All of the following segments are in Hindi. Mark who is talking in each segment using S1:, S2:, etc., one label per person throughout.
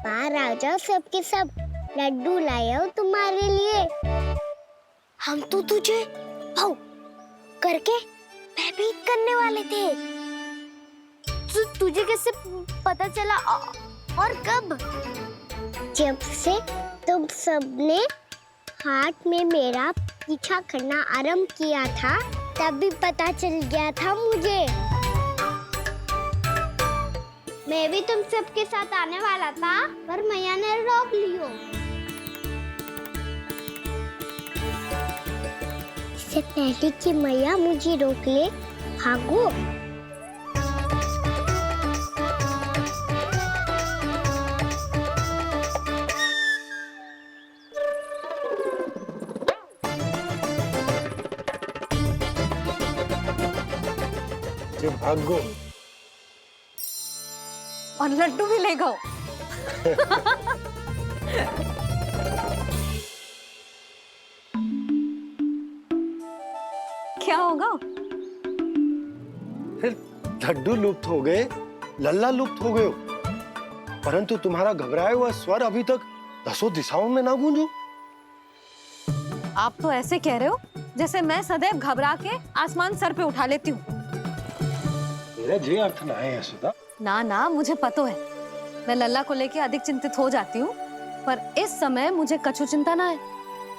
S1: बाहर आ जाओ सबके सब, लड्डू लाया हूँ तुम्हारे लिए। हम तो तुझे भाव करके भयभीत करने वाले थे। तुझे कैसे पता चला और कब? जब से तुम सबने हाथ में मेरा पीछा करना आरंभ किया था, तभी पता चल गया था मुझे। मैं भी तुम सबके साथ आने वाला था, पर मैया ने रोक लियो। इससे पहले कि मैया मुझे रोक ले, भागो।
S2: जो भागो
S3: और लड्डू भी ले गो। क्या होगा?
S2: फिर लड्डू लुप्त हो गए, लल्ला लुप्त हो गए हो, परंतु तुम्हारा घबराया हुआ स्वर अभी तक 10 दिशाओं में ना गूंजो।
S3: आप तो ऐसे कह रहे हो जैसे मैं सदैव घबरा के आसमान सर पे उठा लेती हूँ।
S2: मेरा जे अर्थ ना है यशोदा।
S3: ना ना, मुझे पता है, मैं लल्ला को लेके अधिक चिंतित हो जाती हूँ, पर इस समय मुझे कछु चिंता ना है,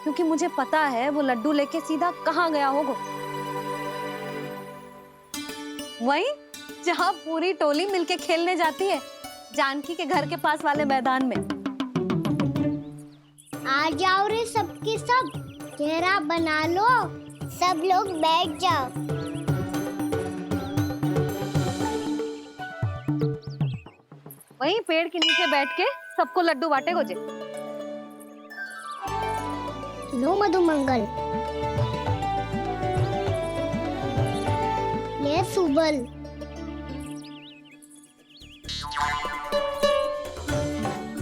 S3: क्योंकि मुझे पता है वो लड्डू लेके सीधा कहाँ गया होगा। वही जहाँ पूरी टोली मिलके खेलने जाती है, जानकी के घर के पास वाले मैदान में।
S1: आ जाओ रे सबके सब, घेरा बना लो, सब लोग बैठ जाओ।
S3: वहीं पेड़ के नीचे बैठ के सबको लड्डू बांटे गोजे।
S1: लो मधुमंगल, ले सुबल,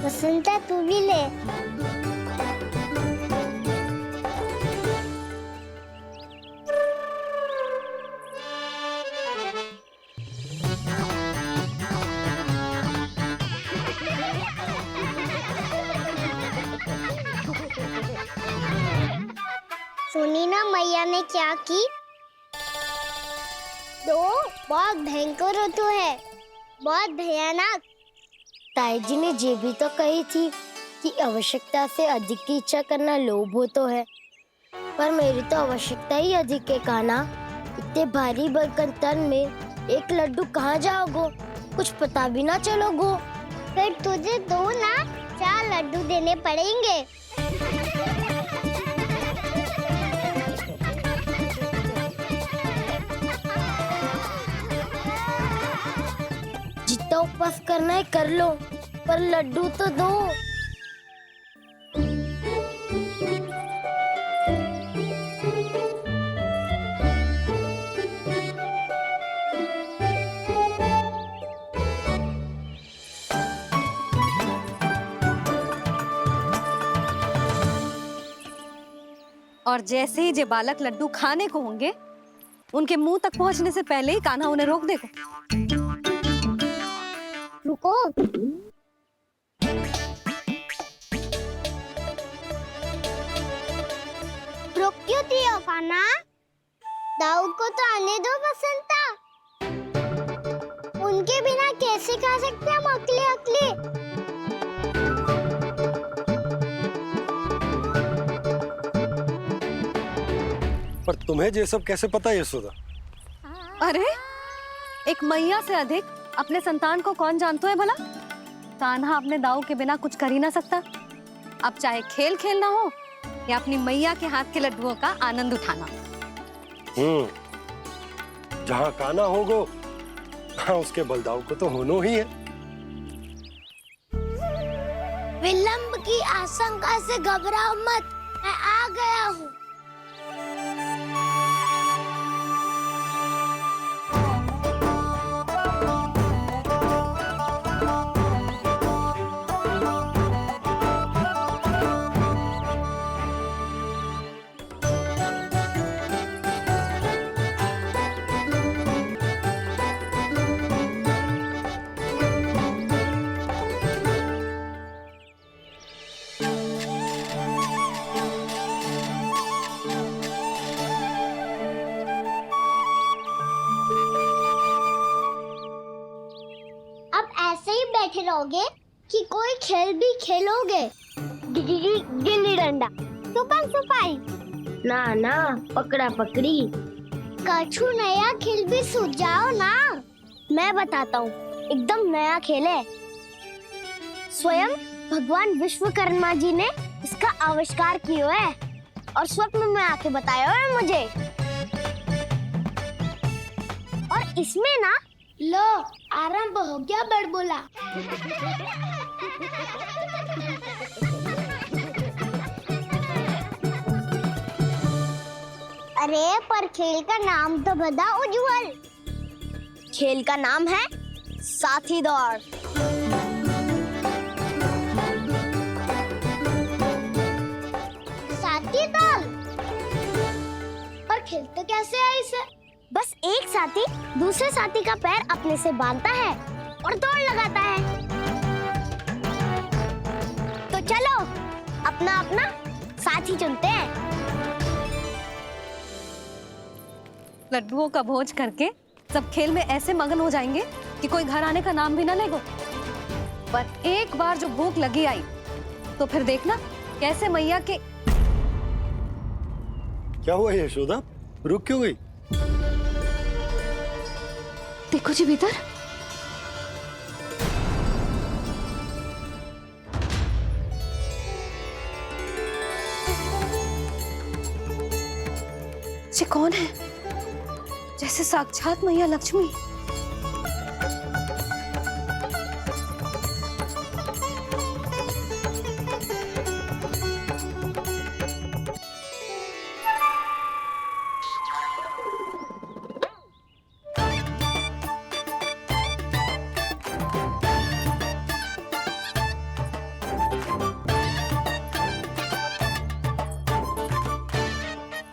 S1: बसंता तू भी ले। सुनी ना मैया ने क्या की? तो बहुत भयंकर ऋतु है, बहुत भयानक। ताई जी ने ये भी तो कही थी कि आवश्यकता से अधिक की इच्छा करना लोभ हो तो है, पर मेरी तो आवश्यकता ही अधिक है कान्हा। इतने भारी बर्तन तन में एक लड्डू कहाँ जाओगो, कुछ पता भी ना चलोगो। फिर तुझे 2 ना 4 लड्डू देने पड़ेंगे। जितना उपवास करना है कर लो, पर लड्डू तो दो।
S3: और जैसे ही जे बालक लड्डू खाने को होंगे, उनके मुंह तक पहुंचने से पहले ही कान्हा उन्हें रोक देगा।
S1: रुको, रोक क्यों दिया कान्हा? दाऊ को तो आने दो बसंता, उनके बिना कैसे खा सकते हम अकेले अकेले?
S2: पर तुम्हें ये सब कैसे पता है यशोदा?
S3: अरे, एक मैया से अधिक अपने संतान को कौन जानता है भला? कान्हा अपने दाऊ के बिना कुछ कर ही ना सकता। अब चाहे खेल खेलना हो या अपनी मैया के हाथ के लड्डुओं का आनंद उठाना।
S2: जहाँ कान्हा होगो, हाँ उसके बलदाऊ को तो होनो ही है।
S1: विलंब की आशंका से घबराओ मत, मैं आ गया हूँ। बैठे रहोगे कि कोई खेल भी खेलोगे? गिल्ली डंडा, छुपन छुपाई, ना ना पकड़ा पकड़ी, कछु नया खेल भी सूझ जाओ ना। मैं बताता हूँ, एकदम नया खेल है। स्वयं भगवान विश्वकर्मा जी ने इसका आविष्कार किया है और स्वप्न में आके बताया है मुझे। और इसमें ना लो आरंभ हो गया बड़बोला। अरे पर खेल का नाम तो बता उज्जवल। खेल का नाम है साथी दौड़। साथी दौड़? पर खेलते कैसे है इसे? बस एक साथी दूसरे साथी का पैर अपने से बांधता है और दौड़ लगाता है। तो चलो अपना अपना साथी चुनते हैं।
S3: लड्डुओं का भोज करके सब खेल में ऐसे मगन हो जाएंगे कि कोई घर आने का नाम भी ना लेगो। पर एक बार जो भूख लगी आई तो फिर देखना कैसे मैया के।
S2: क्या हुआ यशोदा, रुक क्यों गई?
S3: देखो जी भीतर। ये कौन है? जैसे साक्षात मैया लक्ष्मी।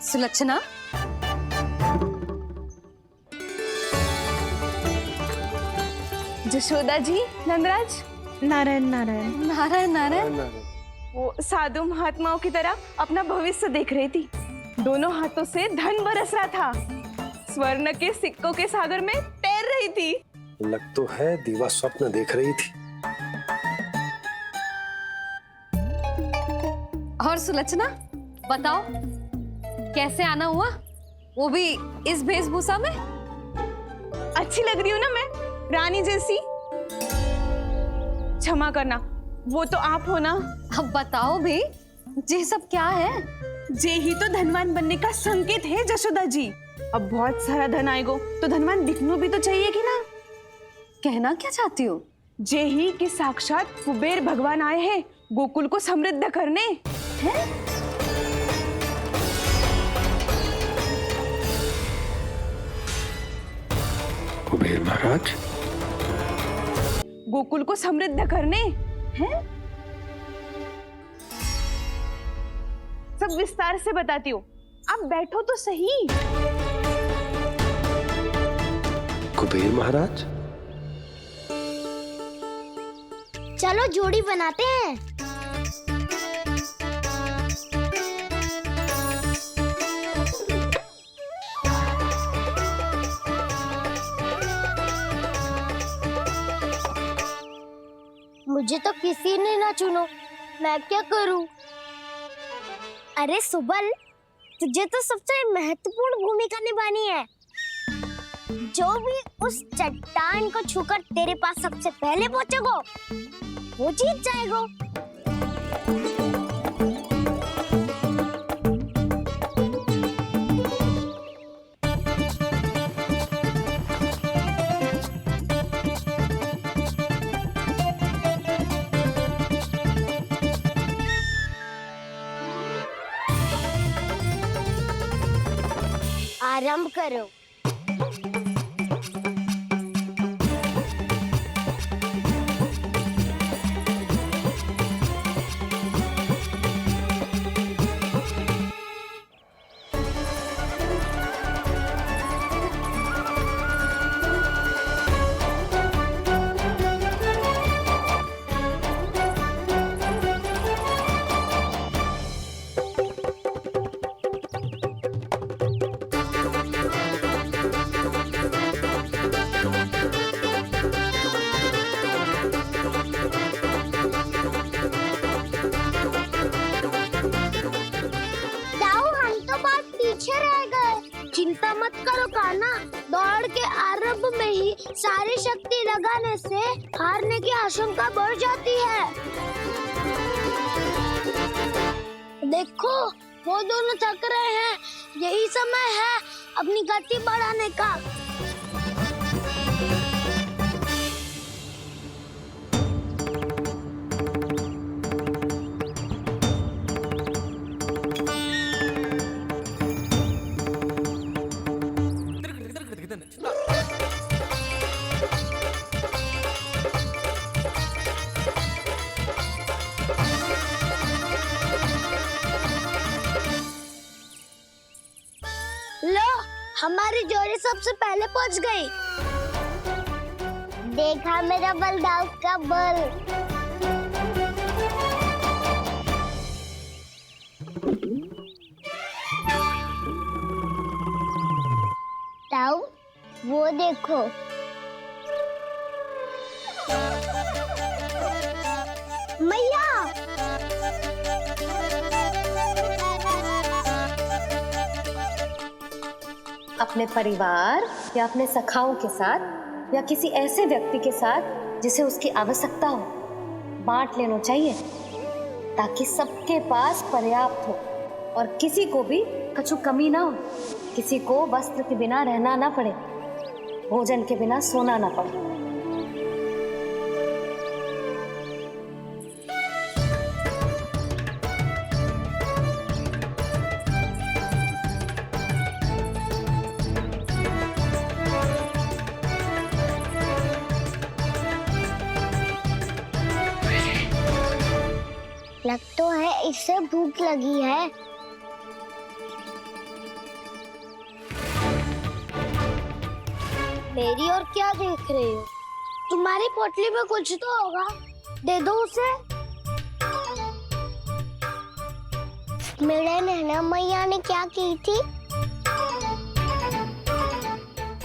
S3: सुलक्षणा,
S4: जशोदा जी, नंदराज, नारायण नारायण।
S3: नारायण नारायण।
S4: वो साधु महात्माओं की तरह अपना भविष्य देख रही थी। दोनों हाथों से धन बरस रहा था। स्वर्ण के सिक्कों के सागर में तैर रही थी।
S2: लग तो है दीवा स्वप्न देख रही थी।
S3: और सुलक्षणा बताओ कैसे आना हुआ, वो भी इस वेशभूषा में?
S4: अच्छी लग रही हूँ ना मैं, रानी जैसी? क्षमा करना, वो तो आप हो ना।
S3: अब बताओ भी, ये सब क्या है?
S4: जे ही तो धनवान बनने का संकेत है जशोदा जी। अब बहुत सारा धन आएगो तो धनवान दिखना भी तो चाहिए कि ना।
S3: कहना क्या चाहती हो?
S4: जे ही कि साक्षात कुबेर भगवान आए हैं गोकुल को समृद्ध करने। हैं?
S2: कुबेर महाराज
S4: गोकुल को समृद्ध करने हैं? सब विस्तार से बताती हूँ, आप बैठो तो सही।
S2: कुबेर महाराज,
S1: चलो जोड़ी बनाते हैं। मुझे तो किसी ने ना चुनो, मैं क्या करूं? अरे सुबल, तुझे तो सबसे महत्वपूर्ण भूमिका निभानी है। जो भी उस चट्टान को छूकर तेरे पास सबसे पहले पहुंचेगा वो जीत जाएगा। आरंभ करो। सारी शक्ति लगाने से हारने की आशंका बढ़ जाती है। देखो, वो दोनों थक रहे हैं। यही समय है अपनी गति बढ़ाने का। लो, हमारी जोड़ी सबसे पहले पहुंच गई। देखा मेरा बलदाऊ का बल। ताऊ, वो देखो। मैया,
S3: अपने परिवार या अपने सखाओं के साथ या किसी ऐसे व्यक्ति के साथ जिसे उसकी आवश्यकता हो, बांट लेना चाहिए ताकि सबके पास पर्याप्त हो और किसी को भी कछु कमी ना हो। किसी को वस्त्र के बिना रहना ना पड़े, भोजन के बिना सोना ना पड़े।
S1: लग तो है इससे भूख लगी है। मेरी और क्या देख रही हो? तुम्हारी पोटली में कुछ तो होगा, दे दो उसे। मेरे नैना मैया ने क्या की थी?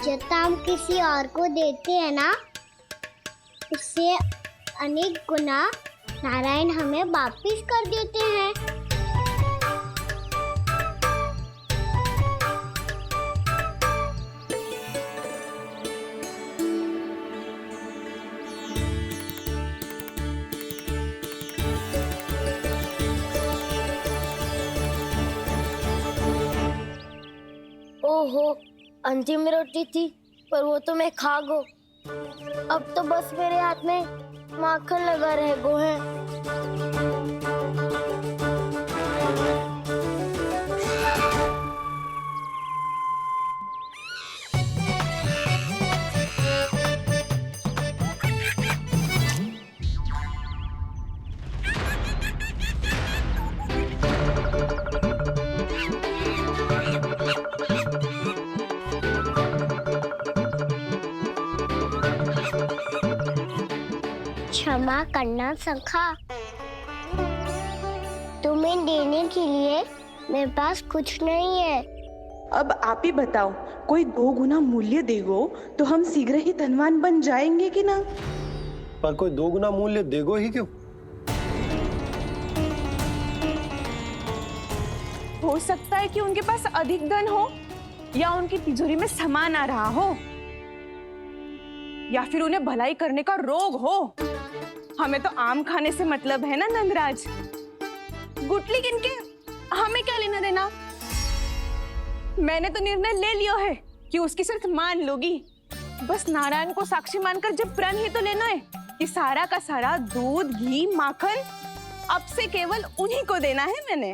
S1: जब हम किसी और को देते हैं ना, उससे अनेक गुना नारायण हमें वापिस कर देते हैं। ओहो, अंतिम रोटी थी, पर वो तो मैं खा गो। अब तो बस मेरे हाथ में माखन लगा रह गो है। क्षमा करना सखा, तुम्हें देने के लिए मेरे पास कुछ नहीं है।
S4: अब आप ही बताओ, कोई 2 गुना मूल्य देगो तो हम शीघ्र ही धनवान बन जाएंगे कि ना?
S2: पर कोई 2 गुना मूल्य देगो ही क्यों?
S4: हो सकता है कि उनके पास अधिक धन हो, या उनकी तिजोरी में सामान आ रहा हो, या फिर उन्हें भलाई करने का रोग हो। हमें तो आम खाने से मतलब है ना नंदराज। गुटली किनके, हमें क्या लेना देना। मैंने तो निर्णय ले लिया है कि उसकी सिर्फ मान लोगी। बस नारायण को साक्षी मानकर जब प्रण ही तो लेना है कि सारा का सारा दूध, घी, माखन अब से केवल उन्हीं को देना है मैंने।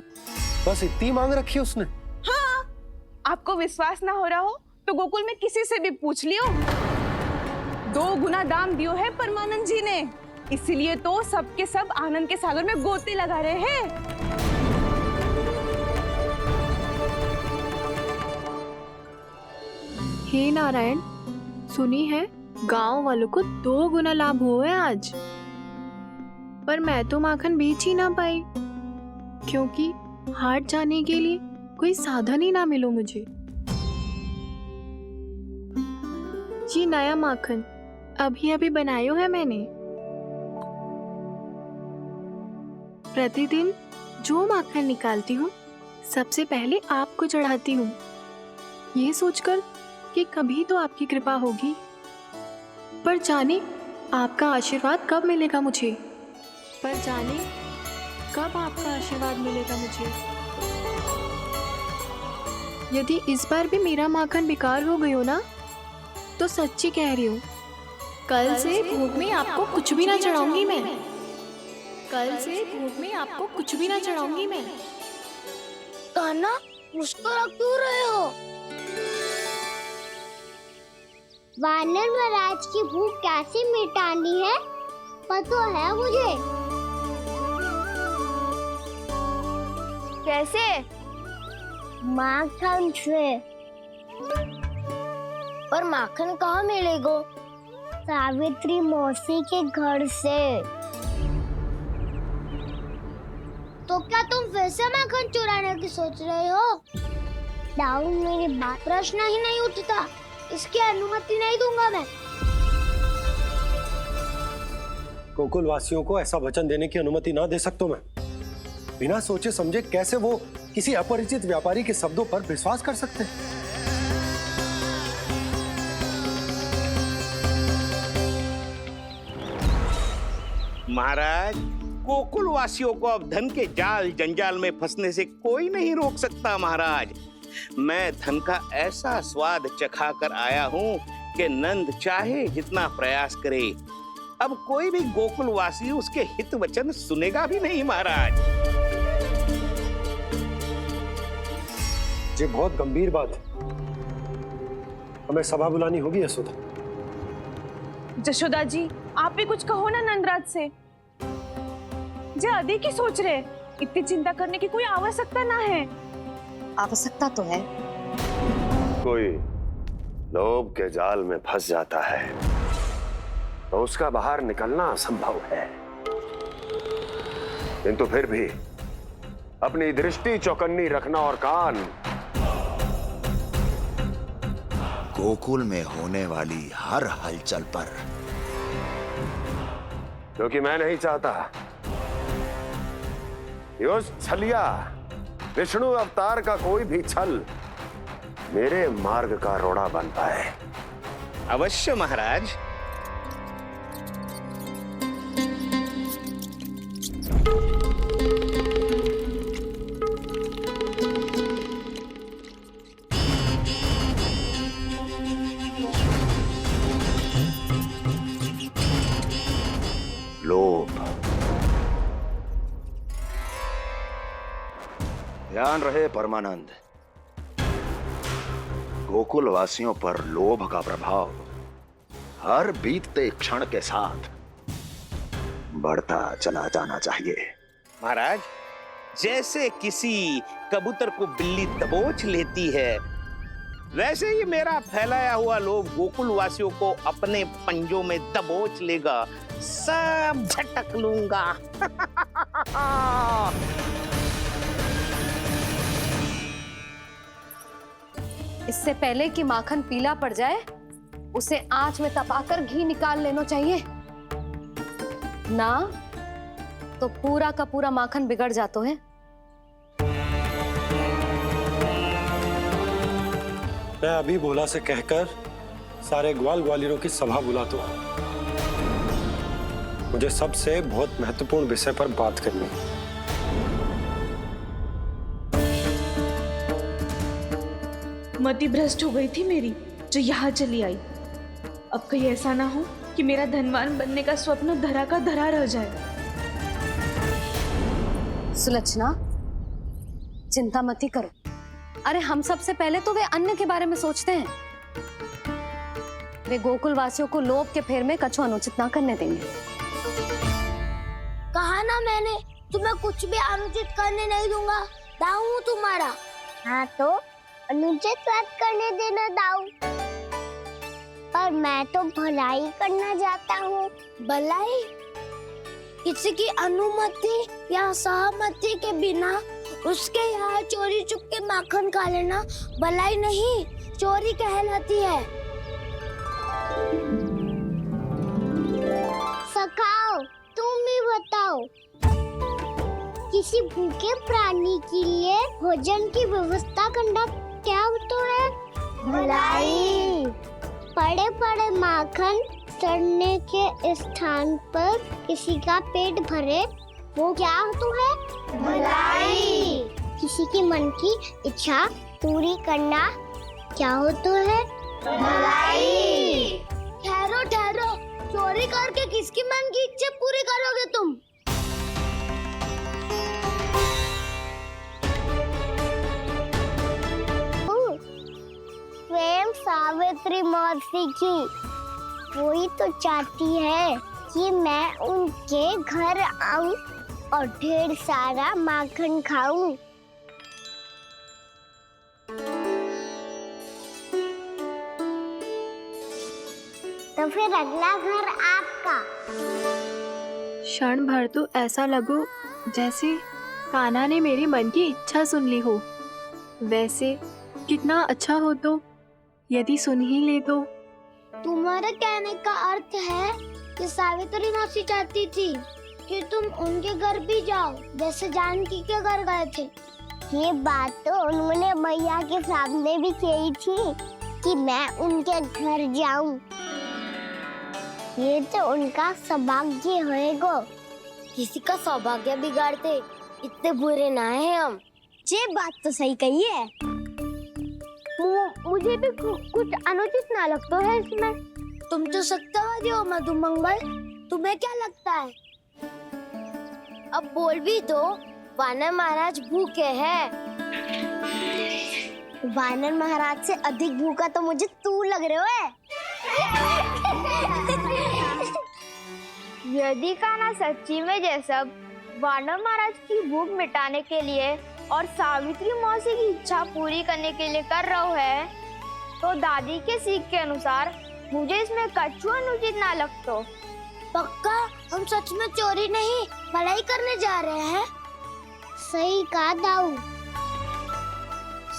S2: बस इतनी मांग रखी उसने?
S4: हाँ, आपको विश्वास ना हो रहा हो तो गोकुल में किसी से भी पूछ लियो। 2 गुना दाम दियो है परमानंद जी ने, इसीलिए तो सबके सब आनंद के सागर में गोते लगा रहे हैं।
S5: हे नारायण, सुनी है गांव वालों को 2 गुना लाभ हुआ है आज। पर मैं तो माखन बेच ही ना पाई, क्योंकि हाट जाने के लिए कोई साधन ही ना मिलो मुझे। ये नया माखन अभी अभी बनायो है मैंने। प्रतिदिन जो माखन निकालती हूँ सबसे पहले आपको चढ़ाती हूँ, ये सोचकर कि कभी तो आपकी कृपा होगी। पर जाने आपका आशीर्वाद कब मिलेगा मुझे। पर जाने कब आपका आशीर्वाद मिलेगा मुझे। यदि इस बार भी मेरा माखन बेकार हो गई हो ना, तो सच्ची कह रही हूँ, कल से भोग में आपको कुछ भी ना चढ़ाऊंगी मैं। कल से भोग में आपको कुछ भी ना चढ़ाऊंगी मैं।
S1: कान्हा, मुस्कुरा क्यों रहे हो? वानर महाराज की भूख कैसे मिटानी है पता है मुझे।
S4: कैसे?
S1: माखन से। पर माखन कहाँ मिलेगा? सावित्री मौसी के घर से। तो क्या तुम फिर से माखन चुराने की सोच रहे हो? दाऊ, मेरी बात प्रश्न ही नहीं उठता, इसकी अनुमति नहीं दूंगा मैं।
S2: गोकुल वासियों को ऐसा वचन देने की अनुमति ना दे सकता मैं। बिना सोचे समझे कैसे वो किसी अपरिचित व्यापारी के शब्दों पर विश्वास कर सकते हैं?
S6: महाराज, गोकुल वासियों को अब धन के जाल जंजाल में फंसने से कोई नहीं रोक सकता। महाराज, मैं धन का ऐसा स्वाद चखा कर आया हूँ कि नंद चाहे जितना प्रयास करे, अब कोई भी गोकुल वासी उसके हित वचन सुनेगा भी नहीं। महाराज,
S2: ये बहुत गंभीर बात है, हमें सभा बुलानी होगी यशोदा।
S4: जशोदा जी, आप भी कुछ कहो ना नंदराज से। जे अधिक ही सोच रहे, इतनी चिंता करने की कोई आवश्यकता ना है।
S3: आवश्यकता तो है।
S7: कोई लोभ के जाल में फंस जाता है तो उसका बाहर निकलना असंभव है, किंतु फिर भी अपनी दृष्टि चौकन्नी रखना और कान
S8: गोकुल में होने वाली हर हलचल पर,
S7: क्योंकि मैं नहीं चाहता कि उस छलिया विष्णु अवतार का कोई भी छल मेरे मार्ग का रोड़ा बन पाए।
S6: अवश्य महाराज।
S8: लोभ। ध्यान रहे परमानंद, गोकुल वासियों पर लोभ का प्रभाव हर बीतते क्षण के साथ बढ़ता चला जाना चाहिए।
S6: महाराज, जैसे किसी कबूतर को बिल्ली दबोच लेती है, वैसे ही मेरा फैलाया हुआ लोभ गोकुल वासियों को अपने पंजों में दबोच लेगा। सब झटक लूंगा।
S3: इससे पहले कि माखन पीला पड़ जाए, उसे आंच में तपाकर घी निकाल लेना चाहिए ना, तो पूरा का पूरा माखन बिगड़ जाता है।
S2: मैं अभी भोला से कहकर सारे ग्वाल ग्वालियरों की सभा बुलाता हूँ। मुझे सबसे बहुत महत्वपूर्ण विषय पर बात करनी है।
S4: मति भ्रष्ट हो गई थी मेरी, जो यहाँ चली आई। अब कहीं ऐसा ना हो कि मेरा धनवान बनने का स्वप्न धरा का धरा रह जाए।
S3: सुलक्षणा, चिंता मत ही करो। अरे हम सबसे पहले तो वे अन्न के बारे में सोचते हैं। वे गोकुल वासियों को लोभ के फेर में कछु अनुचित ना करने देंगे।
S1: कहा ना मैंने, तुम्हें कुछ भी अनुचित करने नहीं दूंगा। दाऊ हूँ तुम्हारा। हाँ तो अनुचित बात करने देना दाऊ। पर मैं तो भलाई करना चाहता हूँ। भलाई? किसी की अनुमति या सहमति के बिना उसके यहाँ चोरी चुप के माखन खा लेना भलाई नहीं, चोरी कहलाती है। सखाओ, तुम ही बताओ, किसी भूखे प्राणी के लिए भोजन की व्यवस्था करना क्या तो है? भलाई। पड़े पड़े माखन चढ़ने के स्थान पर किसी का पेट भरे, वो क्या होता है? भलाई। किसी के मन की इच्छा पूरी करना क्या होता है? भलाई। ठहरो ठहरो, चोरी करके किसकी मन की इच्छा पूरी करोगे तुम? स्वयं सावित्री मौसी की। वही तो चाहती है कि मैं उनके घर आऊं और ढेर सारा माखन खाऊं। तो फिर अगला घर आपका।
S5: क्षण भर तो ऐसा लगो जैसे कान्हा ने मेरे मन की इच्छा सुन ली हो। वैसे कितना अच्छा हो तो यदि सुन ही ले तो।
S1: तुम्हारे कहने का अर्थ है कि सावित्री मौसी चाहती थी कि तुम उनके घर भी जाओ, जैसे जानकी के घर गए थे। ये बात तो उन्होंने मैया के सामने भी कही थी कि मैं उनके घर जाऊं। ये तो उनका सौभाग्य होएगा। किसी का सौभाग्य बिगाड़ते इतने बुरे ना है हम। ये बात तो सही कही है। मुझे भी कुछ अनुचित ना लगता है इसमें। तुम तो सत्यवादी हो मधुमंगल, तुम्हें क्या लगता है? अब बोल भी दो, वानर महाराज भूखे हैं। वानर महाराज से अधिक भूखा तो मुझे तू लग रहे हो।
S9: यदि कान्हा सच्ची में जैसा वानर महाराज की भूख मिटाने के लिए और सावित्री मौसी की इच्छा पूरी करने के लिए कर रहा है, तो दादी के सीख के अनुसार मुझे इसमें कछु अनुचित ना लगता।
S1: पक्का हम सच में चोरी नहीं भलाई करने जा रहे हैं। सही कहा दाऊ।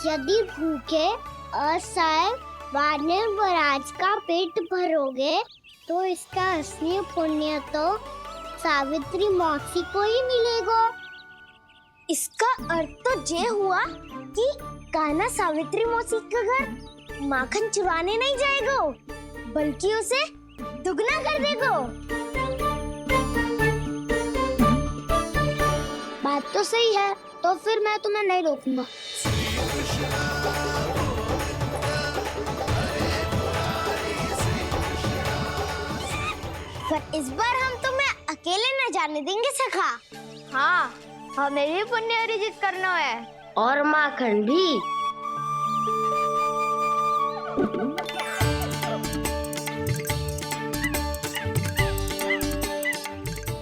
S1: यदि भूखे असहाय वानर महाराज का पेट भरोगे तो इसका असली पुण्य तो सावित्री मौसी को ही मिलेगा। इसका अर्थ तो ये हुआ कि कान्हा सावित्री मौसी का घर माखन चुराने नहीं जाएगा, बल्कि उसे दुगना कर देगा। बात तो सही है, तो फिर मैं तुम्हें नहीं रोकूंगा। पर इस बार हम तुम्हें अकेले न जाने देंगे सखा।
S9: हाँ, हमें भी पुण्य अर्जित करना है
S1: और माखन भी।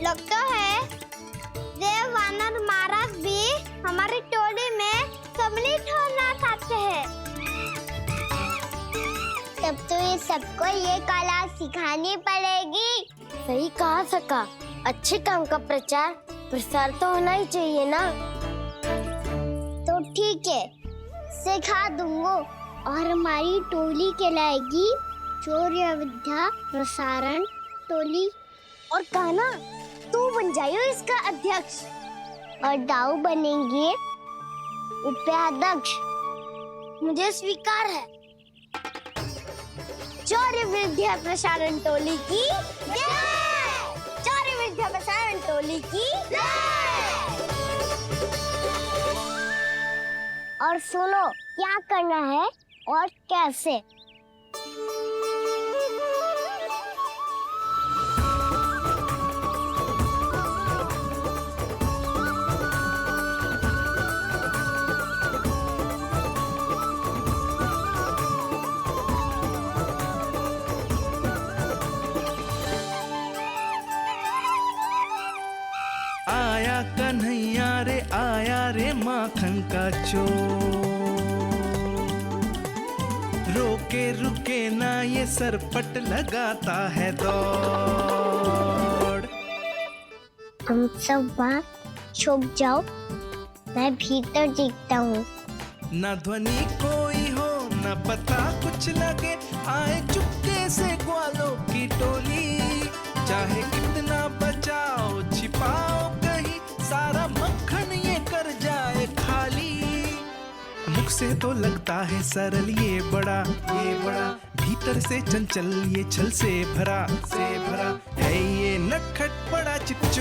S1: लगता है देव वानर महाराज भी हमारी टोली में सम्मिलित होना चाहते हैं। तब तो ये सबको ये कला सिखानी पड़ेगी। सही कहा सका। अच्छे काम का प्रचार प्रसार तो होना ही चाहिए ना। तो ठीक है, सिखा दूंगा और हमारी टोली कहलाएगी चौर्य विद्या प्रसारण टोली। और कान्हा तू बन जाइयो इसका अध्यक्ष और दाऊ बनेंगे उपाध्यक्ष। मुझे स्वीकार है। चौर्य विद्या प्रसारण टोली की जय। चौर्य विद्या प्रसारण टोली की जय। और सुनो क्या करना है और कैसे।
S10: आया कन्हैया रे आया रे माखन का चोर, रोके रुके ना ये सरपट लगाता है दौड़।
S1: तुम सब वहाँ छुप जाओ, मैं भीतर देखता हूँ।
S10: ना ध्वनि कोई हो ना पता कुछ लगे, आए चुपके से ग्वालों की टोली। चाहे कितना बचाओ छिपाओ कहीं, सारा मक्खन ये कर जाए खाली। मुख से तो लगता है सरल ये बड़ा, भीतर चटर से चंचल, ये छल से भरा है ये नटखट बड़ा चिकचोर।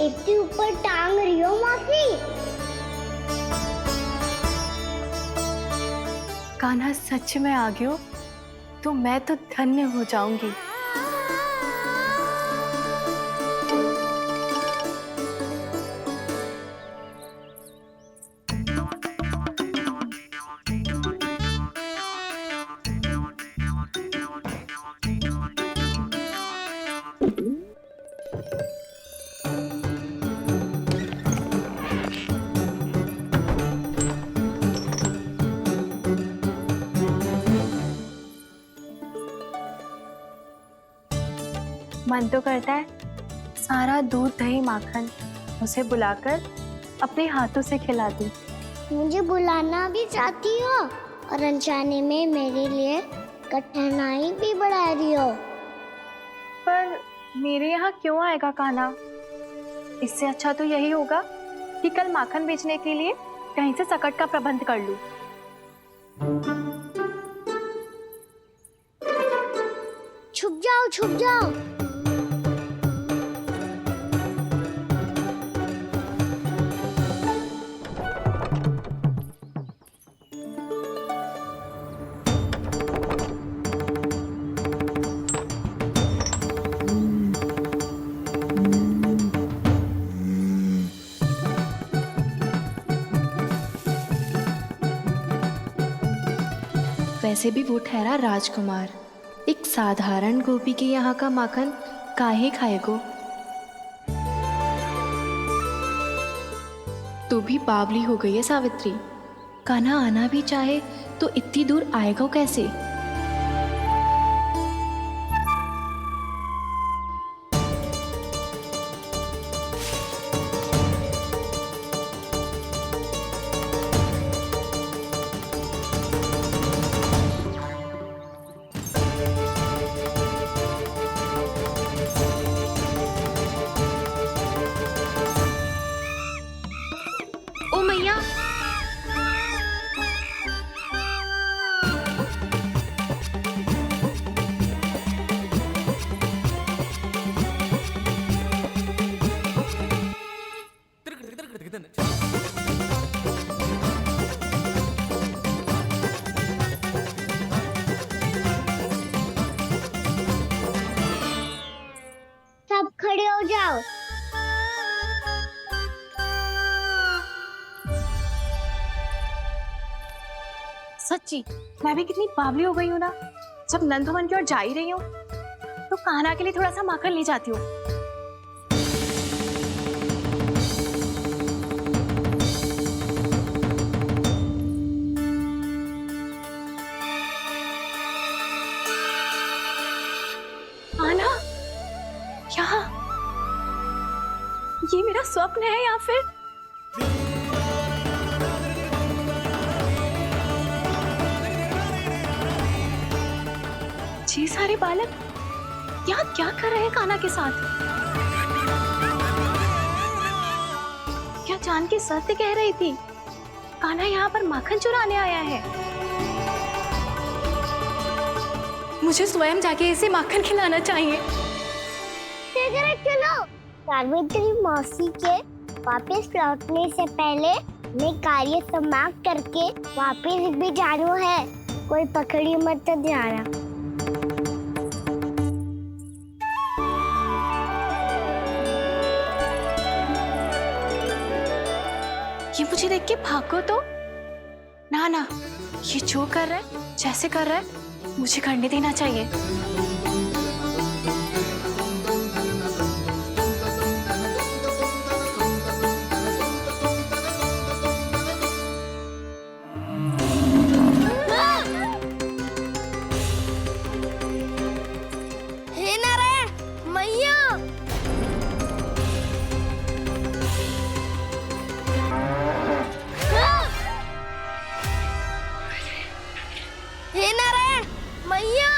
S1: इतनी ऊपर टांग रही हो मौसी?
S5: कान्हा सच में आ गयो तो मैं तो धन्य हो जाऊंगी। मन तो करता है सारा दूध दही माखन उसे बुलाकर अपने हाथों से खिला दूं।
S1: मुझे बुलाना भी चाहती हो और अनजाने में मेरे लिए कठिनाई भी बढ़ा रही हो।
S5: पर मेरे यहाँ क्यों आएगा कान्हा? इससे अच्छा तो यही होगा कि कल माखन बेचने के लिए कहीं से सकट का प्रबंध कर लूं।
S1: छुप जाओ, छुप जाओ।
S5: वैसे भी वो ठहरा राजकुमार, एक साधारण गोपी के यहाँ का माखन काहे खाएगो? तो भी बावली हो गई है सावित्री। कान्हा आना भी चाहे तो इतनी दूर आएगा कैसे? ओ मैया,
S1: सब खड़े हो जाओ।
S5: सच्ची मैं भी कितनी बावली हो गई हूँ ना। जब नंद भवन की ओर जा ही रही हूँ तो कान्हा के लिए थोड़ा सा माखन ले जाती हूँ। कान्हा, यहाँ ये मेरा स्वप्न है या फिर ये सारे बालक यहाँ क्या कर रहे हैं कान्हा के साथ? क्या जानकी सत्य कह रही थी? कान्हा यहाँ पर माखन चुराने आया है। मुझे स्वयं जाके इसे माखन खिलाना चाहिए।
S1: चलो, सावित्री मौसी के वापस लौटने से पहले मैं कार्य समाप्त करके वापस भी जाना है। कोई पकड़ी मत जाना।
S5: ये मुझे देख के भागो तो ना ना, ये जो कर रहा है जैसे कर रहा है मुझे करने देना चाहिए।
S1: हे नारायण मैया, हे नारायण मैया,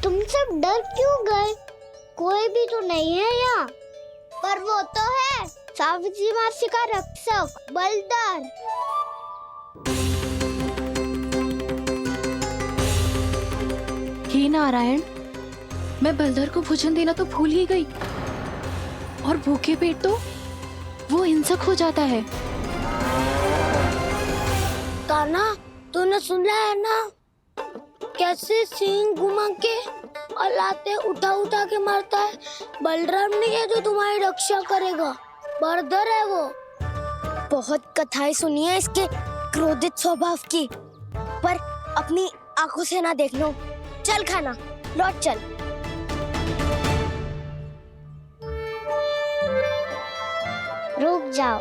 S1: तुम सब डर क्यों गए? कोई भी तो नहीं है यहाँ। पर वो तो है, सावित्री मासी का रक्षक बलदार।
S5: हे नारायण, मैं बलधर को भोजन देना तो भूल ही गई, और भूखे पेट तो वो हिंसक हो जाता है।
S1: कान्हा, तूने सुना है ना कैसे सींग घुमा के और लाते उठा उठा के मारता है? बलराम नहीं है जो तुम्हारी रक्षा करेगा, बलधर है वो। बहुत कथाएं सुनी है इसके क्रोधित स्वभाव की, पर अपनी आंखों से ना देख लो। चल खाना, लौट चल। रुक जाओ,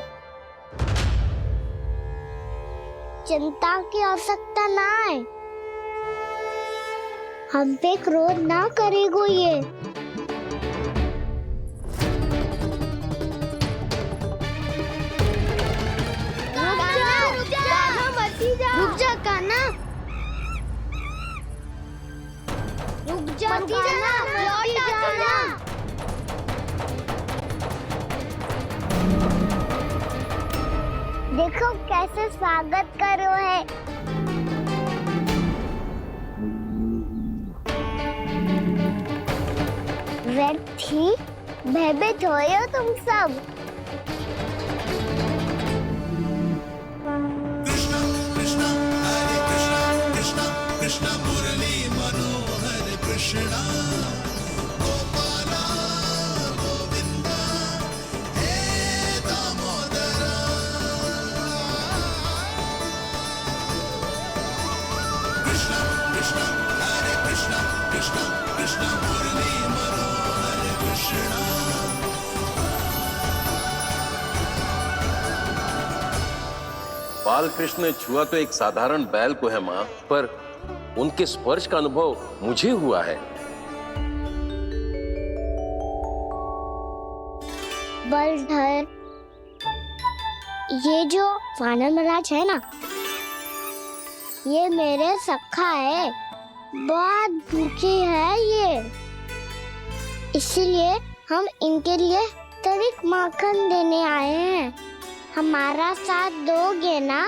S1: चिंता की आवश्यकता ना है। हम पे क्रोध ना करेगो ये। रुक जा कान्हा, रुक जा कान्हा, लौट जाना। देखो कैसे स्वागत करो है। व्यर्थी भयभीत हो तुम सब।
S11: बाल कृष्ण ने छुआ तो एक साधारण बैल को है माँ, पर उनके स्पर्श का अनुभव मुझे हुआ है।
S1: बलधर, ये जो वानर महाराज है ना, ये मेरे सखा है, बहुत भूखे है ये, इसीलिए हम इनके लिए तनिक माखन देने आए हैं। हमारा साथ दोगे ना?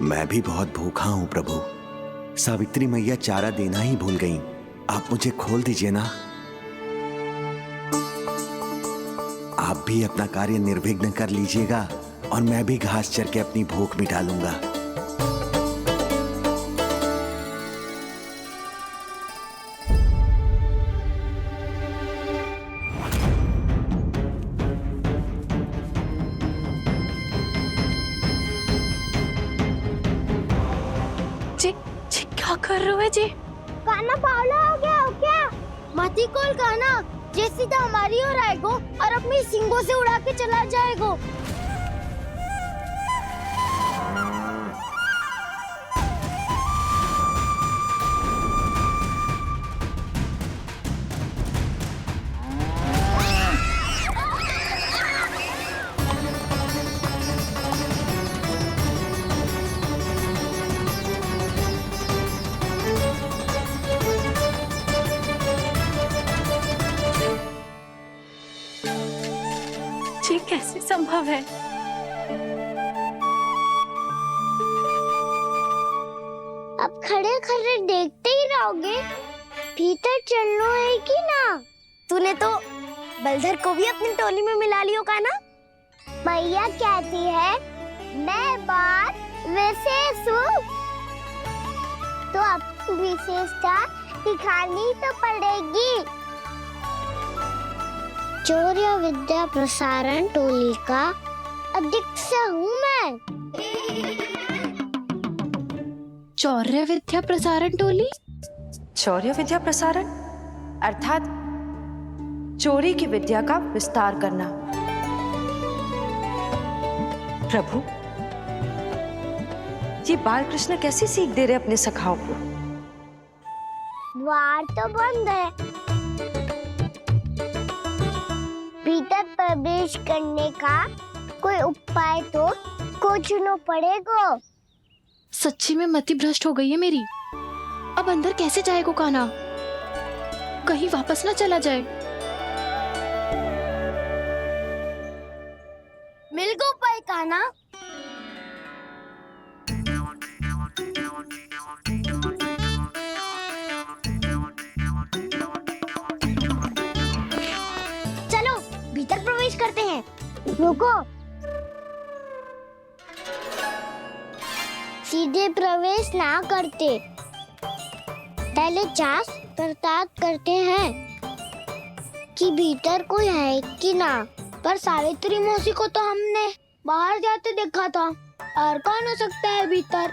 S12: मैं भी बहुत भूखा हूँ प्रभु। सावित्री मैया चारा देना ही भूल गईं। आप मुझे खोल दीजिए ना। आप भी अपना कार्य निर्विघ्न कर लीजिएगा और मैं भी घास चर के अपनी भूख मिटा लूंगा।
S5: जी क्या कर रहे हो जी?
S1: कान्हा पावला हो गया हो क्या? मती कोल कान्हा, जे सीधा हमारी ओर आएगो और अपनी सींगों से उड़ा के चला जाएगो।
S5: ये कैसे संभव है?
S1: अब खड़े खड़े देखते ही रहोगे? भीतर चलना है कि ना? तूने तो बलधर को भी अपनी टोली में मिला लियो कान्हा। मैया कहती है मैं बात विशेष हूँ, तो अपनी विशेषता दिखानी तो पड़ेगी। चौर्य विद्या प्रसारण टोली का अध्यक्ष हूँ मैं।
S5: चौर्य विद्या प्रसारण टोली?
S13: चौर्य विद्या प्रसारण अर्थात चोरी की विद्या का विस्तार करना। प्रभु, ये बाल कृष्ण कैसी सीख दे रहे अपने सखाओं को?
S1: द्वार तो बंद है, भीतर प्रवेश करने का कोई उपाय तो खोजना पड़ेगा।
S5: सच्ची में मति भ्रष्ट हो गई है मेरी। अब अंदर कैसे जाएगा कान्हा? कहीं वापस ना चला जाए।
S1: कान्हा। चलो भीतर प्रवेश करते हैं। रुको, सीधे प्रवेश ना करते, पहले जांच पड़ताल करते हैं कि भीतर कोई है कि ना। पर सावित्री मौसी को तो हमने बाहर जाते देखा था, और कौन हो सकता है भीतर?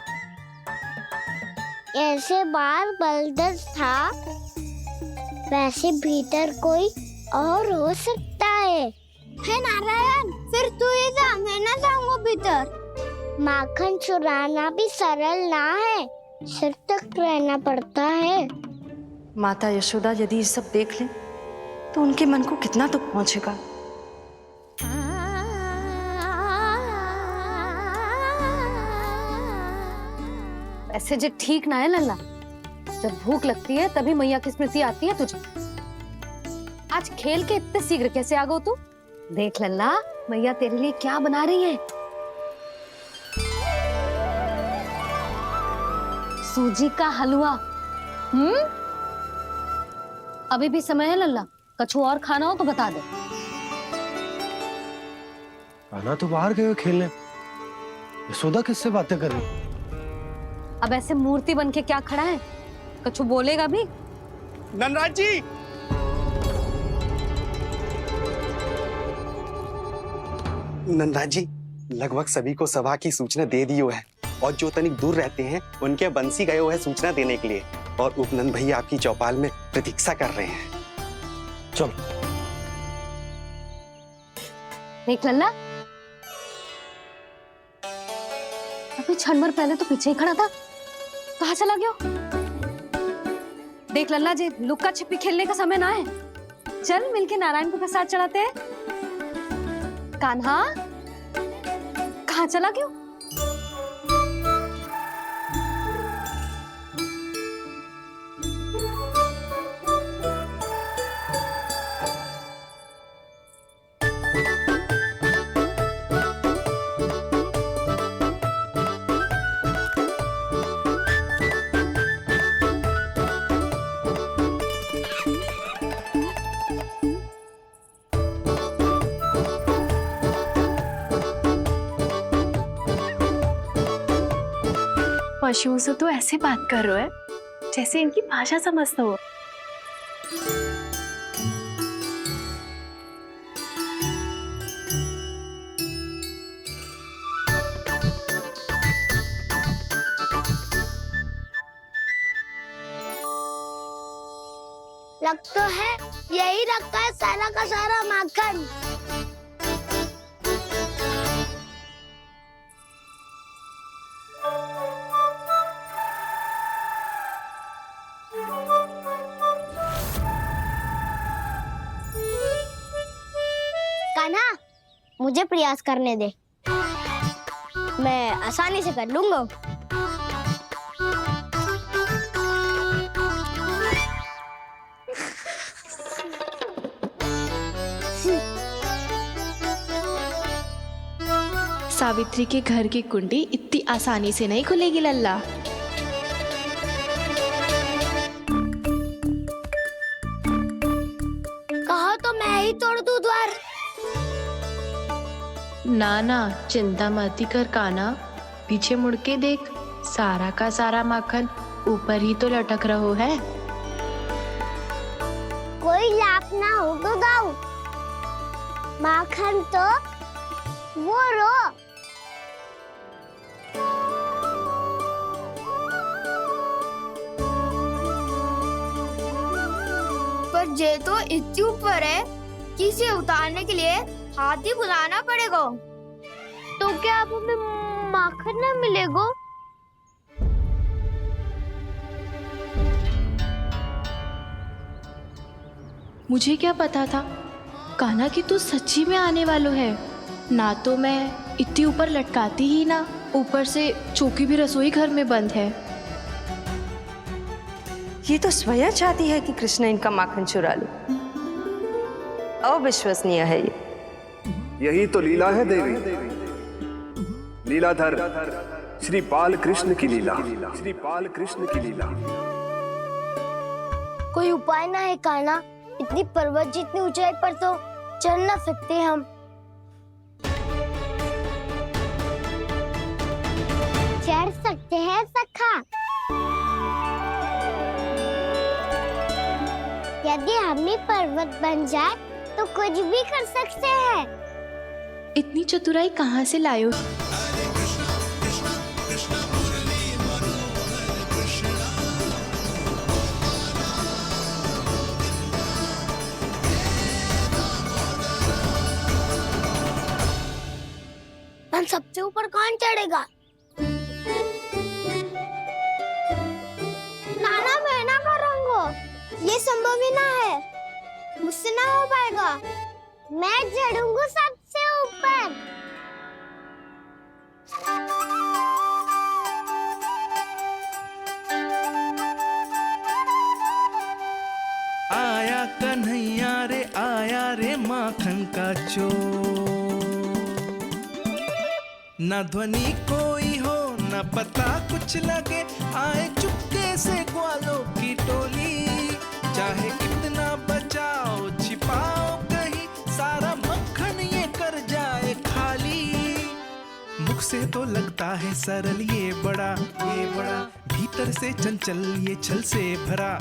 S1: ऐसे बाहर बलदर था, वैसे भीतर कोई और हो सकता है नारायण? फिर तू ही जा, मैं ना जाऊंगा भीतर। माखन चुराना भी सरल ना है, सिर तक रहना पड़ता है।
S13: माता यशोदा यदि ये सब देख लें तो उनके मन को कितना दुख पहुंचेगा।
S3: ऐसे जो ठीक ना है लल्ला, जब भूख लगती है तभी मैया की स्मृति आती है तुझे। आज खेल के इतने शीघ्र कैसे आ गो तू? देख लल्ला, मैया तेरे लिए क्या बना रही है। सूजी का हलवा। अभी भी समय है लल्ला, कछु और खाना हो तो बता दे।
S2: कान्हा तो बाहर गए खेलने, यशोदा किससे बातें कर रही?
S3: अब ऐसे मूर्ति बन के क्या खड़ा है? कछु बोलेगा भी?
S6: नंदराज जी,
S14: नंदराज जी, लगभग सभी को सभा की सूचना दे दी है, और जो तनिक दूर रहते हैं उनके बंसी गए हुए हैं सूचना देने के लिए, और उपनंद भैया आपकी चौपाल में प्रतीक्षा कर रहे हैं।
S2: चल
S3: देख लल्ला, अभी क्षण भर पहले तो पीछे ही खड़ा था, कहाँ चला गया? देख लल्ला जी, लुक्का छिपी खेलने का समय ना है, चल मिलके नारायण को प्रसाद चढ़ाते हैं। कान्हा, कहाँ चला गया?
S5: पशुओं से तो ऐसे बात कर रहे हो जैसे इनकी भाषा समझते हो।
S1: लग तो है यही रखा है सारा का सारा माखन। कान्हा, मुझे प्रयास करने दे, मैं आसानी से कर लूंगा।
S5: सावित्री के घर की कुंडी इतनी आसानी से नहीं खुलेगी लल्ला।
S1: कहो तो मैं ही तोड़ दूं द्वार।
S5: ना ना, चिंता मत कर कान्हा, पीछे मुड़ के देख, सारा का सारा माखन ऊपर ही तो लटक रहो है।
S1: कोई लाभ ना हो तो दाऊ, माखन तो वो रो।
S9: पर जे तो इतनी ऊपर है कि इसे उतारने के लिए हाथी बुलाना पड़ेगा। तो क्या अब हमें माखन ना मिलेगा?
S5: मुझे क्या पता था कान्हा कि तू सच्ची में आने वालो है। ना तो मैं इतनी ऊपर लटकाती ही ना, ऊपर से चौकी भी रसोई घर में बंद है।
S13: ये तो स्वयं चाहती है कि कृष्ण इनका माखन चुरा ले। अविश्वसनीय है ये।
S8: यही तो लीला है देवी।
S7: लीलाधर श्री बाल कृष्ण की लीला, श्री बाल कृष्ण की लीला।
S1: कोई उपाय ना है कान्हा? इतनी पर्वत जितनी ऊंचाई पर तो चढ़ ना सकते हम। चढ़ सकते हैं सखा। यदि हम भी पर्वत बन जाए तो कुछ भी कर सकते हैं।
S5: इतनी चतुराई कहाँ से लायो?
S1: हम सबसे ऊपर कौन चढ़ेगा? नाना मैं ना करूँगा, ये संभव ही ना है, मुझसे ना हो पाएगा। मैं चढ़ूंगा सबसे ऊपर।
S10: आया कन्हैया रे आया रे माखन का चोर, ना ध्वनि कोई हो ना पता कुछ लगे, आए चुपके से ग्वालों की टोली, चाहे कितना बचाओ छिपाओ कहीं, सारा मक्खन ये कर जाए खाली। मुख से तो लगता है सरल ये बड़ा, भीतर से चंचल ये छल से भरा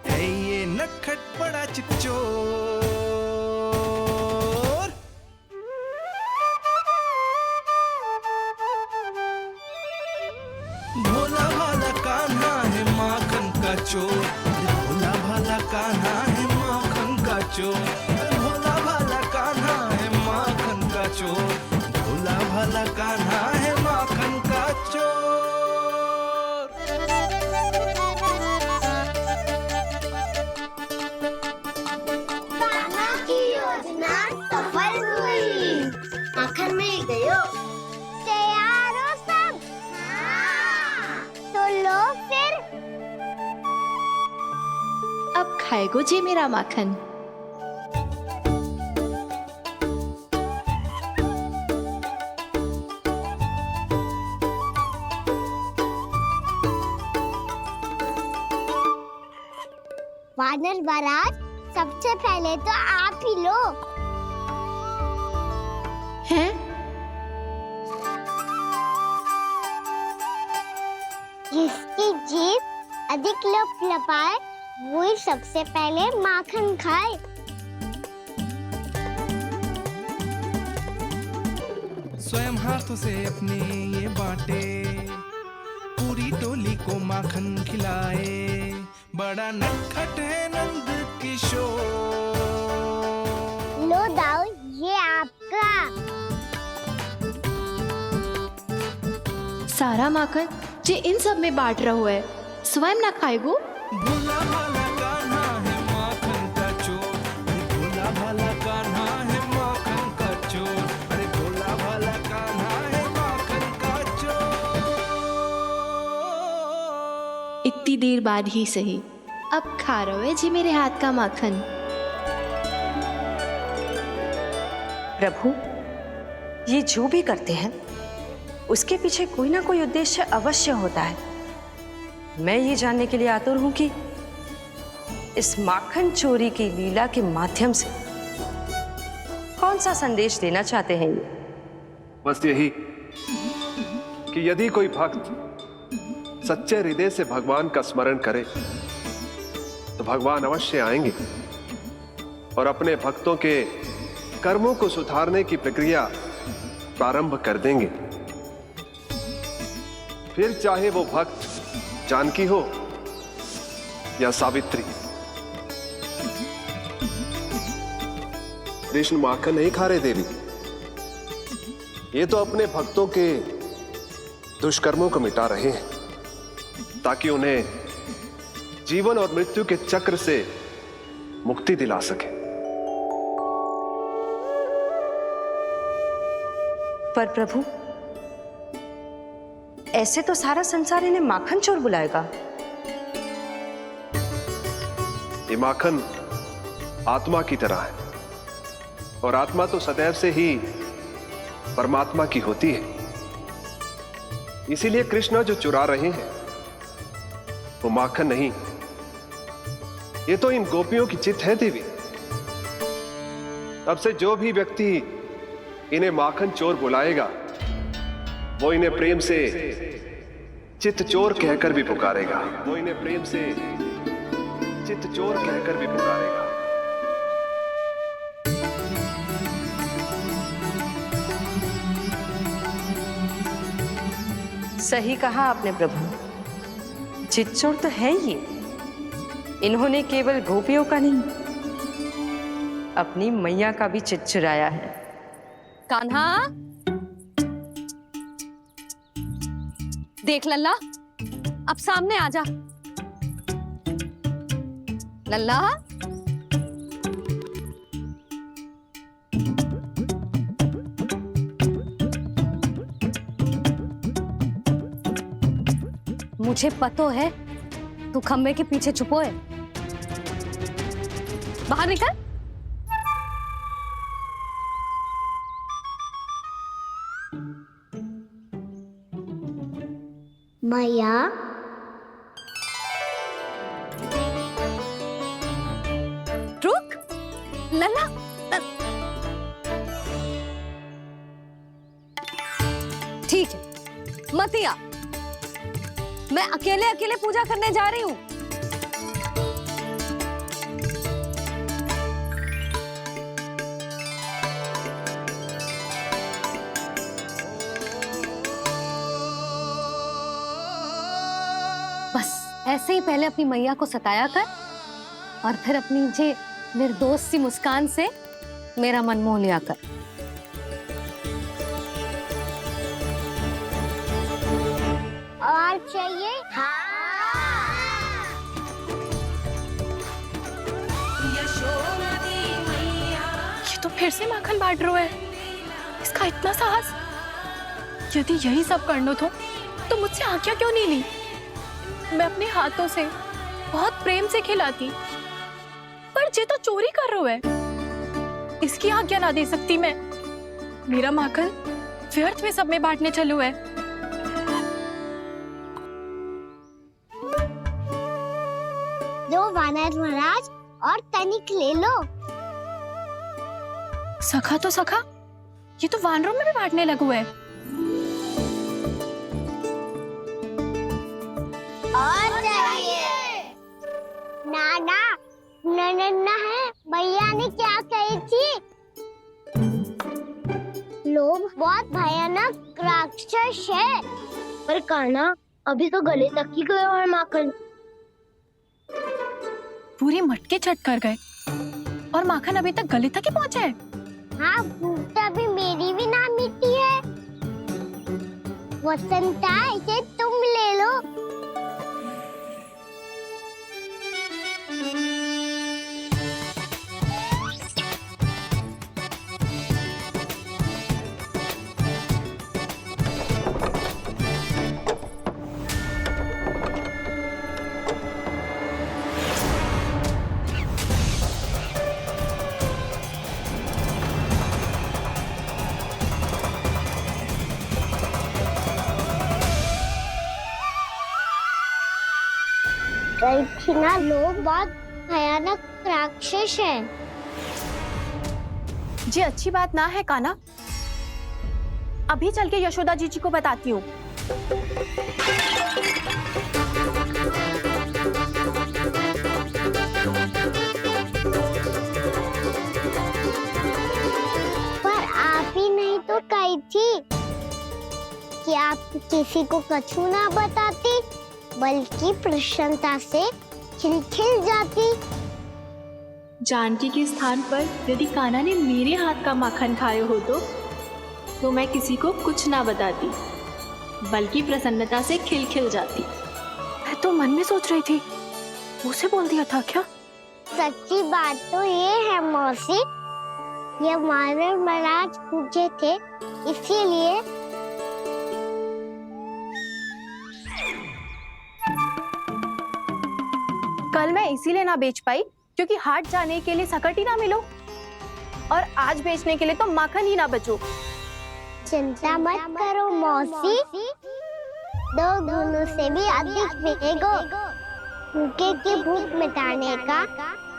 S10: है ये नटखट बड़ा चिकचोर। भोला भाला कान्हा है माखन का चोर, भोला भाला कान्हा है माखन का चोर, भोला भाला कान्हा है माखन का चोर, भोला भाला कान्हा है माखन का चोर।
S1: कान्हा की योजना सफल हुई, माखन मिल गयो। तैयार हो सब? तो लो फिर।
S5: अब खाएगो जे मेरा माखन।
S1: वानर महाराज, सबसे पहले तो आप ही लो।
S5: हैं?
S1: जिसकी जीभ अधिक लपलपाए वही सबसे पहले माखन खाए।
S10: स्वयं हाथों से अपने ये बांटे, पूरी टोली को माखन खिलाए, बड़ा नटखट है नंद किशोर।
S1: लो दाऊ, ये आपका।
S5: सारा माखन जे इन सब में बांट रहो है, स्वयं ना खाएगो?
S10: भोला भाला कान्हा है माखन का चोर, अरे भोला भाला कान्हा है माखन का चोर, अरे भोला भाला कान्हा है माखन का चोर।
S5: इतनी देर बाद ही सही, अब खा रहो है जी मेरे हाथ का माखन।
S13: प्रभु, ये जो भी करते हैं उसके पीछे कोई ना कोई उद्देश्य अवश्य होता है। मैं ये जानने के लिए आतुर हूं कि इस माखन चोरी की लीला के माध्यम से कौन सा संदेश देना चाहते हैं ये?
S7: बस यही कि यदि कोई भक्त सच्चे हृदय से भगवान का स्मरण करे तो भगवान अवश्य आएंगे और अपने भक्तों के कर्मों को सुधारने की प्रक्रिया प्रारंभ कर देंगे। फिर चाहे वो भक्त जानकी हो या सावित्री। कृष्ण माखन नहीं खा रहे देवी, ये तो अपने भक्तों के दुष्कर्मों को मिटा रहे हैं ताकि उन्हें जीवन और मृत्यु के चक्र से मुक्ति दिला सके।
S13: पर प्रभु, ऐसे तो सारा संसार इन्हें माखन चोर बुलाएगा।
S7: ये माखन आत्मा की तरह है और आत्मा तो सदैव से ही परमात्मा की होती है। इसीलिए कृष्ण जो चुरा रहे हैं वो माखन नहीं, ये तो इन गोपियों की चित है देवी। अब से जो भी व्यक्ति इन्हें माखन चोर बुलाएगा वो इन्हें प्रेम से चित चोर कहकर भी पुकारेगा। वो इन्हें प्रेम से चित चोर कहकर भी पुकारेगा।
S13: सही कहा आपने प्रभु, चितचोर तो है ये। इन्होंने केवल गोपियों का नहीं, अपनी मैया का भी चित चुराया है।
S3: कान्हा, देख लल्ला, अब सामने आ जा। लल्ला, मुझे पतो है तू खम्बे के पीछे छुपो है। बाहर निकल।
S1: मैया,
S3: रुक लल्ला, ठीक है मत आ, मैं अकेले अकेले पूजा करने जा रही हूँ। बस ऐसे ही पहले अपनी मैया को सताया कर और फिर अपनी जे निर्दोष सी मुस्कान से मेरा मन मोह लिया कर।
S1: और चाहिए?
S5: ये तो फिर से माखन बांट रहा है। इसका इतना साहस। यदि यही सब करना था तो मुझसे आज्ञा क्यों नहीं ली? मैं अपने हाथों से बहुत प्रेम से खिलाती, पर ये तो चोरी कर रहा है। इसकी आज्ञा ना दे सकती मैं। मेरा माखन व्यर्थ में सब में बांटने चलू है।
S1: दो वानर महाराज और तनिक ले लो।
S5: सखा तो सखा, ये तो वानरों में भी बांटने लगू है।
S1: और चाहिए? नाना, नन्ना है, भैया ने क्या कही थी? लोभ बहुत भयानक राक्षस है। पर कान्हा, अभी तो गले तक ही गया है माखन।
S5: पूरे मटके चट कर गए और माखन अभी तक गले तक ही पहुंचा है।
S1: हाँ, भूख तो अभी मेरी भी ना मिटी है। वसंता, इसे तुम ले लो। ना, लोग बहुत भयानक राक्षस है।
S5: जी अच्छी बात ना है कान्हा। अभी चल के यशोदा जी को बताती हूँ।
S1: पर आप ही नहीं तो कही थी कि आप किसी को कछु ना बताती, बल्कि प्रसन्नता से खिलखिल जाती।
S5: जानकी के स्थान पर यदि कान्हा ने मेरे हाथ का माखन खाया हो तो मैं किसी को कुछ ना बताती, बल्कि प्रसन्नता से खिलखिल जाती। मैं तो मन में सोच रही थी, उसे बोल दिया था क्या?
S1: सच्ची बात तो ये है मौसी, ये वानर महाराज पूछे थे, इसीलिए।
S5: कल मैं इसीलिए ना बेच पाई क्योंकि हाट जाने के लिए सकट ही ना मिलो, और आज बेचने के लिए तो माखन ही ना बचो।
S1: चिंता मत करो मौसी, दो गुणों से भी अधिक मिलेगो। भूखे की भूख मिटाने का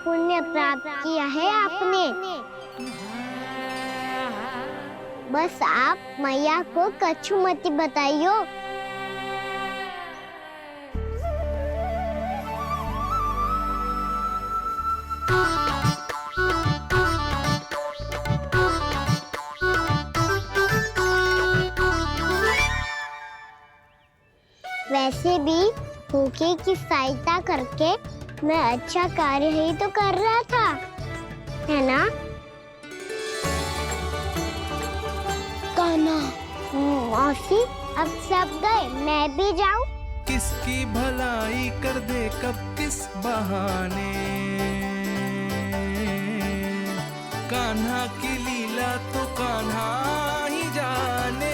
S1: पुण्य प्राप्त किया है आपने। बस आप मैया को कछुमती बताइयो। वैसे भी भूखे की सहायता करके मैं अच्छा कार्य ही तो कर रहा था, है ना? कान्हा, मौसी अब सब गए, मैं भी जाऊं?
S10: किसकी भलाई कर दे कब किस बहाने, कान्हा की लीला तो कान्हा ही जाने।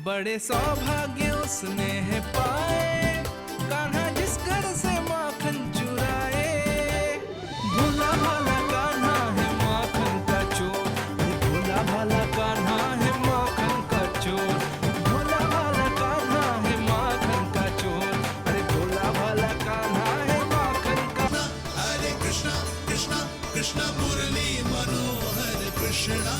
S10: बड़े सौभाग्य उसने है पाए, कान्हा जिस घर से माखन चुराए। भोला भाला कान्हा है माखन का चोर, भोला भाला कान्हा है माखन का चोर, भोला भाला कान्हा है माखन का चोर, अरे भोला भाला कान्हा है माखन का। हरे कृष्णा कृष्णा कृष्णा मुरली मनोहर कृष्णा,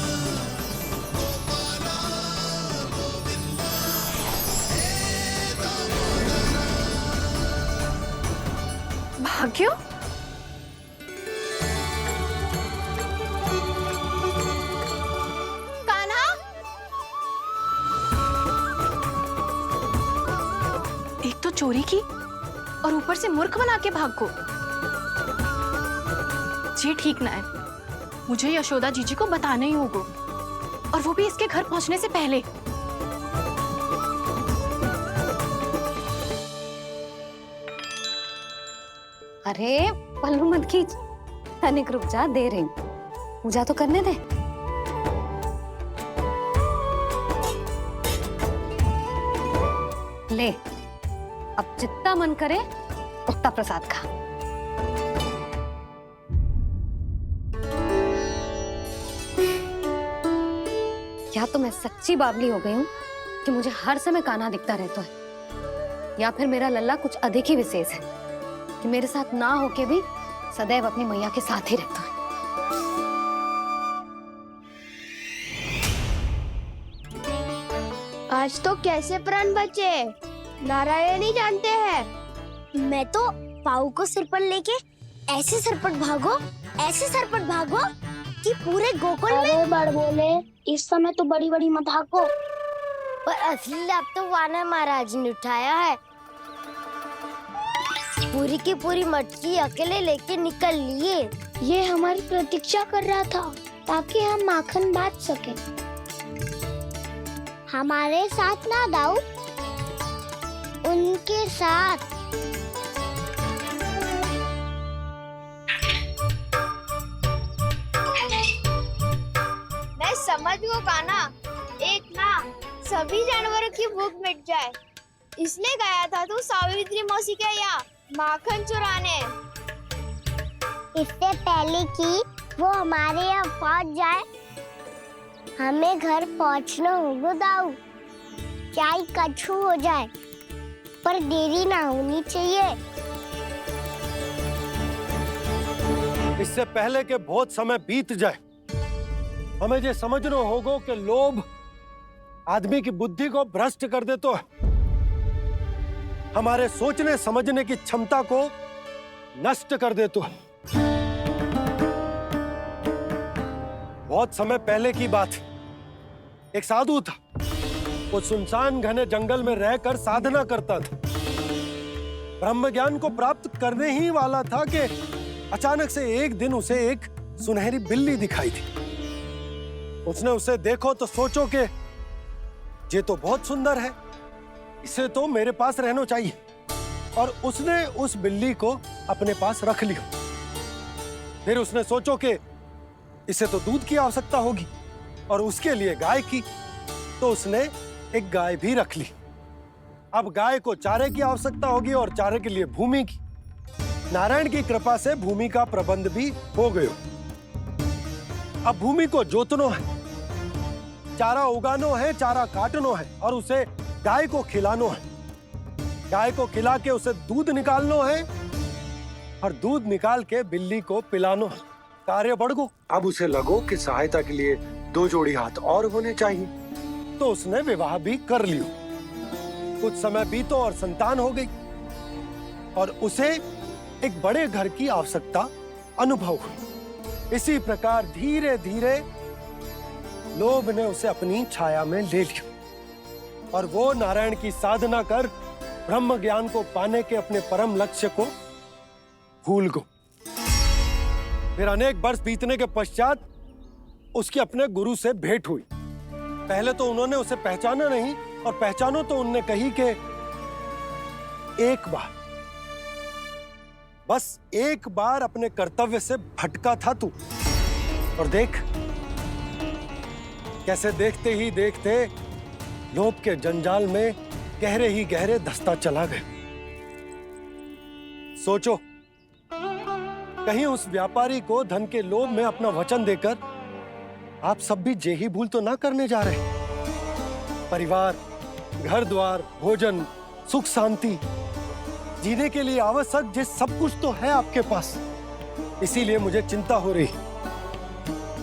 S5: भाग्य?
S4: कान्हा,
S5: एक तो चोरी की और ऊपर से मूर्ख बना के भाग को। ये ठीक ना है, मुझे यशोदा जीजी को बताना ही होगा, और वो भी इसके घर पहुंचने से पहले।
S3: अरे पल्लू मत खींच, तनिक रुक जा, दे रही हूं, पूजा तो करने दे। ले, अब जितना मन करे उतना प्रसाद खा। या तो मैं सच्ची बावली हो गई हूँ कि मुझे हर समय कान्हा दिखता रहता है, या फिर मेरा लल्ला कुछ अधिक ही विशेष है कि मेरे साथ ना होके भी सदैव अपनी मैया के साथ ही रहता है।
S9: आज तो कैसे प्राण बचे, नारायण ही जानते हैं।
S1: मैं तो पाऊ को सिर पर लेके ऐसे सरपट भागो, ऐसे सरपट भागो कि पूरे गोकुल में बड़ बोले। इस समय तो बड़ी बड़ी मत भागो, पर असली लाभ तो वानर महाराज ने उठाया है। पूरी की पूरी मटकी अकेले लेके निकल लिए। ये हमारी प्रतीक्षा कर रहा था ताकि हम माखन बांट सके। हमारे साथ ना दाऊ, उनके साथ।
S9: मैं समझ गो कान्हा, एक ना सभी जानवरों की भूख मिट जाए, इसलिए गया था तू सावित्री मौसी के यहाँ माखन चुराने।
S1: इससे पहले कि वो हमारे यहाँ पहुँच जाए, हमें घर पहुँचना होगा दाऊ। चाहे कछु हो जाए, पर देरी ना होनी चाहिए।
S2: इससे पहले के बहुत समय बीत जाए, हमें ये समझना होगा कि लोभ आदमी की बुद्धि को भ्रष्ट कर देता है, हमारे सोचने समझने की क्षमता को नष्ट कर देता है। बहुत समय पहले की बात, एक साधु था। वो सुनसान घने जंगल में रहकर साधना करता था। ब्रह्म ज्ञान को प्राप्त करने ही वाला था कि अचानक से एक दिन उसे एक सुनहरी बिल्ली दिखाई थी। उसने उसे देखो तो सोचो कि ये तो बहुत सुंदर है, इसे तो मेरे पास रहना चाहिए, और उसने उस बिल्ली को अपने पास रख लिया। फिर उसने सोचो कि इसे तो दूध की आवश्यकता होगी और उसके लिए गाय की, तो उसने एक गाय भी रख ली। अब गाय को चारे की आवश्यकता होगी और चारे के लिए भूमि की। नारायण की कृपा से भूमि का प्रबंध भी हो गया। अब भूमि को जोतना है, चारा उगानो है, चारा काटनो है और उसे गाय को खिलानो है। गाय को खिला के उसे दूध निकालनो है और दूध निकाल के बिल्ली को पिलानो है। कार्य बढ़ गो। अब उसे लगो कि सहायता के लिए 2 जोड़ी हाथ और होने चाहिए, तो उसने विवाह भी कर लियो। कुछ समय बीतो और संतान हो गई और उसे एक बड़े घर की आवश्यकता अनुभव हुई। इसी प्रकार धीरे धीरे लोभ ने उसे अपनी छाया में ले लिया और वो नारायण की साधना कर ब्रह्म ज्ञान को पाने के अपने परम लक्ष्य को भूल गो। फिर अनेक वर्ष बीतने के पश्चात उसकी अपने गुरु से भेंट हुई। पहले तो उन्होंने उसे पहचाना नहीं और पहचानो तो उनने कही कि एक बार, बस एक बार अपने कर्तव्य से भटका था तू, और देख कैसे देखते ही देखते लोभ के जंजाल में गहरे ही गहरे धंसता चला गया। सोचो, कहीं उस व्यापारी को धन के लोभ में अपना वचन देकर आप सब भी जेही भूल तो ना करने जा रहे। परिवार, घर द्वार, भोजन, सुख शांति जीने के लिए आवश्यक जिस सब कुछ तो है आपके पास। इसीलिए मुझे चिंता हो रही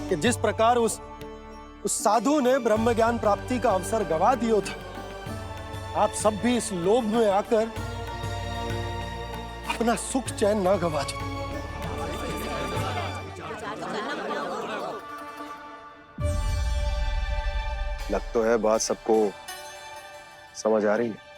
S2: कि जिस प्रकार उस साधु ने ब्रह्म ज्ञान प्राप्ति का अवसर गवा दिया था, आप सब भी इस लोभ में आकर अपना सुख चैन ना गवा दो।
S7: लग तो है बात सबको समझ आ रही है।